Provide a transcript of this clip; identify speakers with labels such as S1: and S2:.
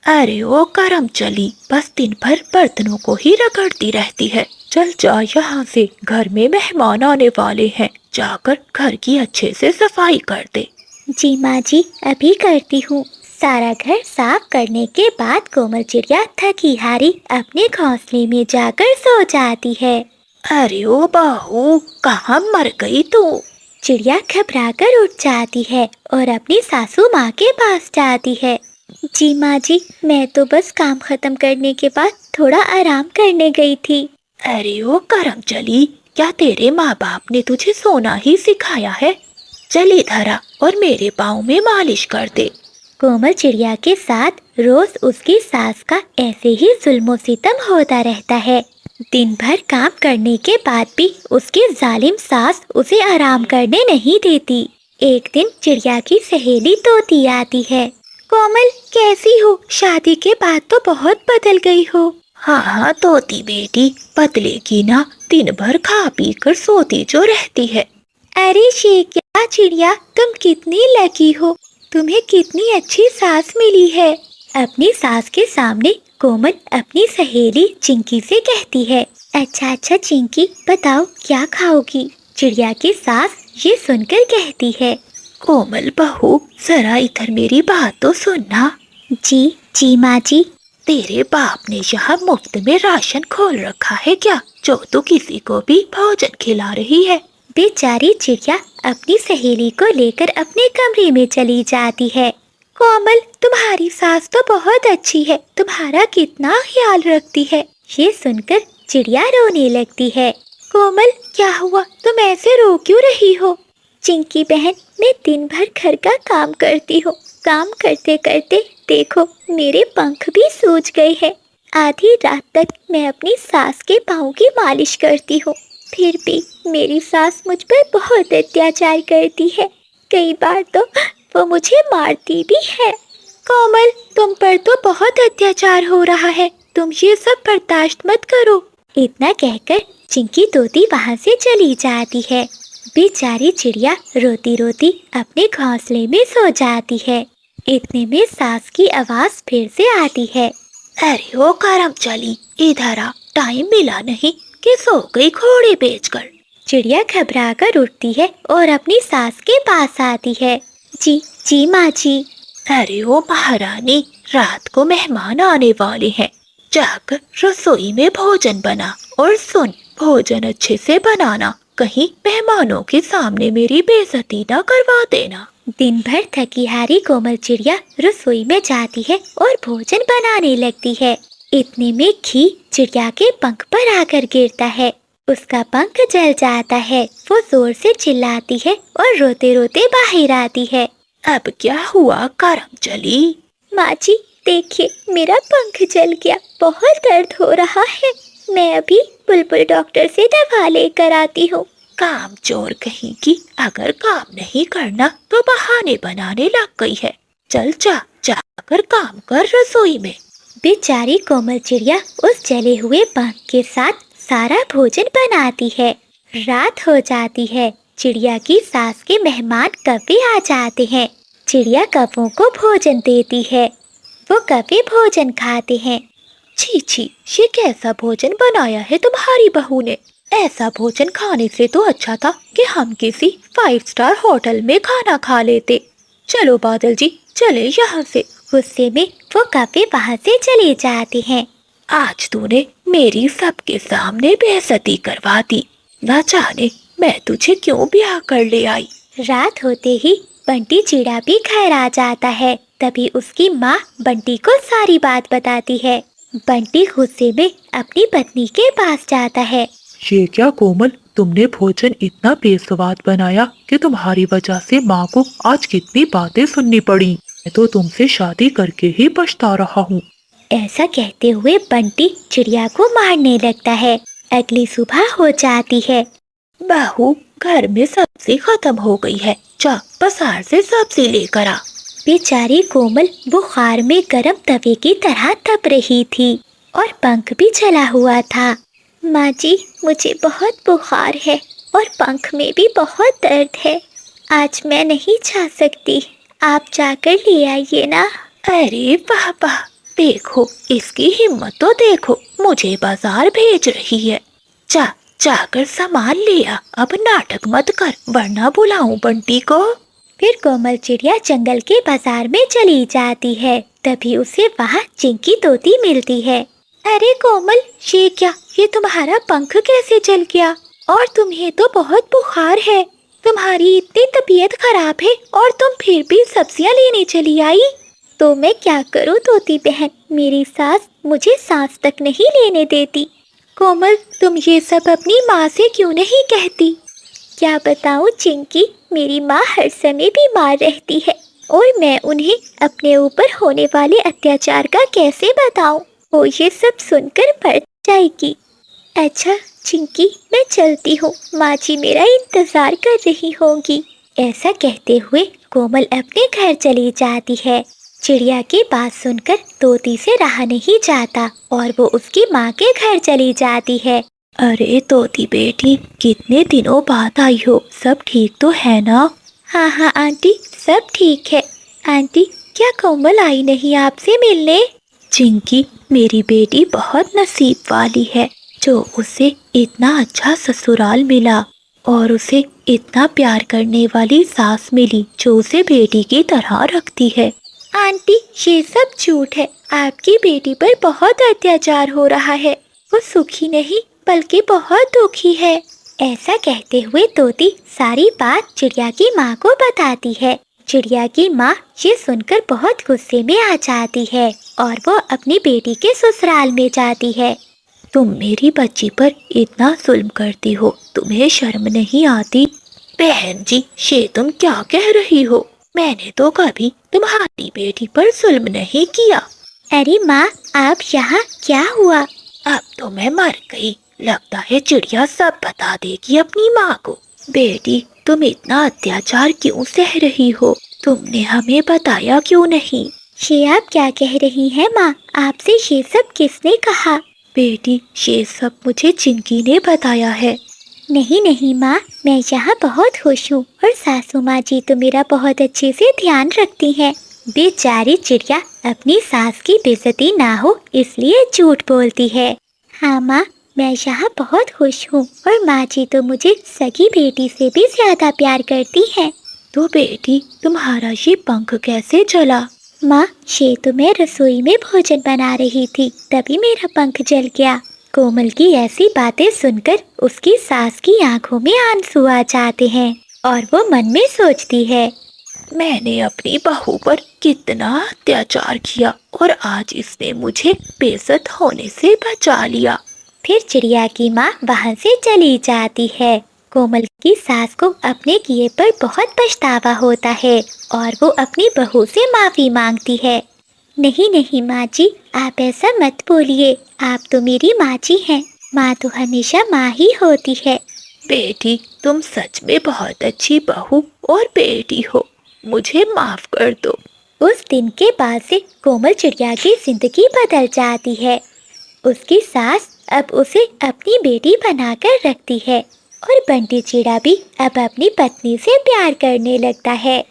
S1: अरे ओ करम चली, बस दिन भर बर्तनों को ही रगड़ती रहती है। चल जा यहाँ से, घर में मेहमान आने वाले हैं। जाकर घर की अच्छे से सफाई कर दे।
S2: जी माँ जी, अभी करती हूँ। सारा घर साफ करने के बाद कोमल चिड़िया थकी हारी अपने घोंसले में जाकर सो जाती है।
S1: अरे ओ बहू, कहाँ मर गई तू?
S2: चिड़िया घबराकर उठ जाती है और अपनी सासू माँ के पास जाती है। जी माँ जी, मैं तो बस काम खत्म करने के बाद थोड़ा आराम करने गई थी।
S1: अरे ओ करम चली, क्या तेरे माँ बाप ने तुझे सोना ही सिखाया है? चल इधर आ और मेरे पाँव में मालिश कर दे।
S2: कोमल चिड़िया के साथ रोज उसकी सास का ऐसे ही जुल्मो सितम होता रहता है। दिन भर काम करने के बाद भी उसकी जालिम सास उसे आराम करने नहीं देती। एक दिन चिड़िया की सहेली तोती आती है। कोमल, कैसी हो? शादी के बाद तो बहुत बदल गई हो।
S1: हाँ हाँ तोती बेटी, बदले की ना, दिन भर खा पी कर सोती जो रहती है।
S2: अरे ये क्या चिड़िया, तुम कितनी लकी हो। तुम्हें कितनी अच्छी सास मिली है। अपनी सास के सामने कोमल अपनी सहेली चिंकी से कहती है। अच्छा चिंकी, बताओ क्या खाओगी? चिड़िया की सास ये सुनकर कहती है।
S1: कोमल बहू, जरा इधर मेरी बात तो सुनना।
S2: जी माँ जी।
S1: तेरे बाप ने यहाँ मुफ्त में राशन खोल रखा है क्या, जो तू किसी को भी भोजन खिला रही है?
S2: बेचारी चिड़िया अपनी सहेली को लेकर अपने कमरे में चली जाती है। कोमल, तुम्हारी सास तो बहुत अच्छी है, तुम्हारा कितना ख्याल रखती है। ये सुनकर चिड़िया रोने लगती है। कोमल, क्या हुआ? तुम ऐसे रो क्यों रही हो? चिंकी बहन, मैं दिन भर घर का काम करती हूँ। काम करते करते देखो, मेरे पंख भी सूज गए हैं। आधी रात तक मैं अपनी सास के पाँव की मालिश करती हूँ, फिर भी मेरी सास मुझ पर बहुत अत्याचार करती है। कई बार तो वो मुझे मारती भी है। कोमल, तुम पर तो बहुत अत्याचार हो रहा है, तुम ये सब बर्दाश्त मत करो। इतना कहकर चिंकी तोती वहाँ से चली जाती है। बेचारी चिड़िया रोती रोती अपने घोंसले में सो जाती है। इतने में सास की आवाज फिर से आती है।
S1: अरे ओ करम चली, इधर आ, टाइम मिला नहीं कि सो गई घोड़े बेचकर।
S2: चिड़िया घबरा कर उठती है और अपनी सास के पास आती है। जी माँ जी।
S1: अरे ओ महारानी, रात को मेहमान आने वाले हैं, जाकर रसोई में भोजन बना। और सुन, भोजन अच्छे से बनाना, कहीं मेहमानों के सामने मेरी बेइज्जती ना करवा देना।
S2: दिन भर थकी हारी कोमल चिड़िया रसोई में जाती है और भोजन बनाने लगती है। इतने में घी चिड़िया के पंख पर आकर गिरता है। उसका पंख जल जाता है। वो जोर से चिल्लाती है और रोते रोते बाहर आती है।
S1: अब क्या हुआ करम चली?
S2: माँ जी, देखिए, मेरा पंख जल गया, बहुत दर्द हो रहा है। मैं अभी बुलबुल डॉक्टर से दवा लेकर आती हूँ।
S1: काम चोर कहीं की, अगर काम नहीं करना तो बहाने बनाने लग गई है। चल जा, जाकर काम कर रसोई में।
S2: बेचारी कोमल चिड़िया उस जले हुए पंख के साथ सारा भोजन बनाती है। रात हो जाती है। चिड़िया की सास के मेहमान कभी आ जाते हैं। चिड़िया कौवों को भोजन देती है। वो कभी भोजन खाते हैं।
S1: छी छी, ये कैसा भोजन बनाया है तुम्हारी बहू ने? ऐसा भोजन खाने से तो अच्छा था कि हम किसी 5 स्टार होटल में खाना खा लेते। चलो बादल जी, चले यहाँ से।
S2: गुस्से में वो कभी वहाँ से चले जाते हैं।
S1: आज तूने मेरी सबके सामने बेइज्जती करवा दी। ना जाने मैं तुझे क्यों ब्याह कर ले आई।
S2: रात होते ही बंटी चिड़ा भी घर आ जाता है। तभी उसकी माँ बंटी को सारी बात बताती है। बंटी गुस्से में अपनी पत्नी के पास जाता है।
S3: ये क्या कोमल, तुमने भोजन इतना बेस्वाद बनाया कि तुम्हारी वजह से माँ को आज कितनी बातें सुननी पड़ी। मैं तो तुमसे शादी करके ही पछता रहा हूँ।
S2: ऐसा कहते हुए बंटी चिड़िया को मारने लगता है। अगली सुबह हो जाती है।
S1: बहू, घर में सब्जी खत्म हो गई है, जा बाजार से सब्जी लेकर आ।
S2: बेचारी कोमल बुखार में गर्म तवे की तरह तप रही थी और पंख भी जला हुआ था। माँ जी, मुझे बहुत बुखार है और पंख में भी बहुत दर्द है। आज मैं नहीं जा सकती, आप जाकर ले आइए ना।
S1: अरे वाह वाह, देखो इसकी हिम्मत तो देखो, मुझे बाजार भेज रही है। जाकर सामान लिया, अब नाटक मत कर वरना बुलाऊं बंटी को।
S2: फिर कोमल चिड़िया जंगल के बाजार में चली जाती है। तभी उसे वहाँ चिंकी तोती मिलती है। अरे कोमल, ये क्या, ये तुम्हारा पंख कैसे जल गया? और तुम्हें तो बहुत बुखार है। तुम्हारी इतनी तबीयत खराब है और तुम फिर भी सब्जियां लेने चली आई। तो मैं क्या करूं तोती बहन, मेरी सास मुझे सांस तक नहीं लेने देती। कोमल, तुम ये सब अपनी माँ से क्यों नहीं कहती? क्या बताऊं चिंकी, मेरी माँ हर समय बीमार रहती है और मैं उन्हें अपने ऊपर होने वाले अत्याचार का कैसे बताऊं? वो ये सब सुनकर मर जाएगी। अच्छा चिंकी, मैं चलती हूँ, माँ जी मेरा इंतजार कर रही होंगी। ऐसा कहते हुए कोमल अपने घर चली जाती है। चिड़िया की बात सुनकर तोती से रहा नहीं जाता और वो उसकी माँ के घर चली जाती है।
S1: अरे तोती बेटी, कितने दिनों बाद आई हो, सब ठीक तो है ना?
S2: हाँ हाँ आंटी, सब ठीक है। आंटी, क्या कोमल आई नहीं आपसे मिलने?
S1: चिंकी, मेरी बेटी बहुत नसीब वाली है जो उसे इतना अच्छा ससुराल मिला और उसे इतना प्यार करने वाली सास मिली जो उसे बेटी की तरह रखती है।
S2: आंटी, ये सब झूठ है। आपकी बेटी पर बहुत अत्याचार हो रहा है। वो सुखी नहीं बल्कि बहुत दुखी है। ऐसा कहते हुए तोती सारी बात चिड़िया की माँ को बताती है। चिड़िया की माँ ये सुनकर बहुत गुस्से में आ जाती है और वो अपनी बेटी के ससुराल में जाती है।
S1: तुम मेरी बच्ची पर इतना जुल्म करती हो, तुम्हें शर्म नहीं आती? बहन जी, ये तुम क्या कह रही हो? मैंने तो कभी तुम्हारी बेटी पर जुल्म नहीं किया।
S2: अरे माँ, आप यहाँ, क्या हुआ?
S1: अब तो मैं मर गई। लगता है चिड़िया सब बता देगी अपनी माँ को। बेटी, तुम इतना अत्याचार क्यों सह रही हो? तुमने हमें बताया क्यों नहीं?
S2: ये आप क्या कह रही हैं माँ? आपसे ये सब किसने कहा?
S1: बेटी, ये सब मुझे चिंकी ने बताया है।
S2: नहीं नहीं माँ, मैं यहाँ बहुत खुश हूँ और सासू माँ जी तो मेरा बहुत अच्छे से ध्यान रखती हैं। बेचारी चिड़िया अपनी सास की बेइज्जती ना हो इसलिए झूठ बोलती है। हाँ माँ, मैं यहाँ बहुत खुश हूँ और माँ जी तो मुझे सगी बेटी से भी ज्यादा प्यार करती हैं।
S1: तो बेटी, तुम्हारा ये पंख कैसे जला?
S2: माँ, ये तो मैं रसोई में भोजन बना रही थी, तभी मेरा पंख जल गया। कोमल की ऐसी बातें सुनकर उसकी सास की आंखों में आंसू आ जाते हैं और वो मन में सोचती है,
S1: मैंने अपनी बहू पर कितना अत्याचार किया और आज इसने मुझे बेइज्जत होने से बचा लिया।
S2: फिर चिड़िया की माँ वहाँ से चली जाती है। कोमल की सास को अपने किए पर बहुत पछतावा होता है और वो अपनी बहू से माफ़ी मांगती है। नहीं नहीं माँ जी, आप ऐसा मत बोलिए, आप तो मेरी माँ जी हैं। माँ तो हमेशा माँ ही होती है।
S1: बेटी, तुम सच में बहुत अच्छी बहू और बेटी हो, मुझे माफ कर दो।
S2: उस दिन के बाद से कोमल चिड़िया की जिंदगी बदल जाती है। उसकी सास अब उसे अपनी बेटी बनाकर रखती है और बंटी चिड़ा भी अब अपनी पत्नी से प्यार करने लगता है।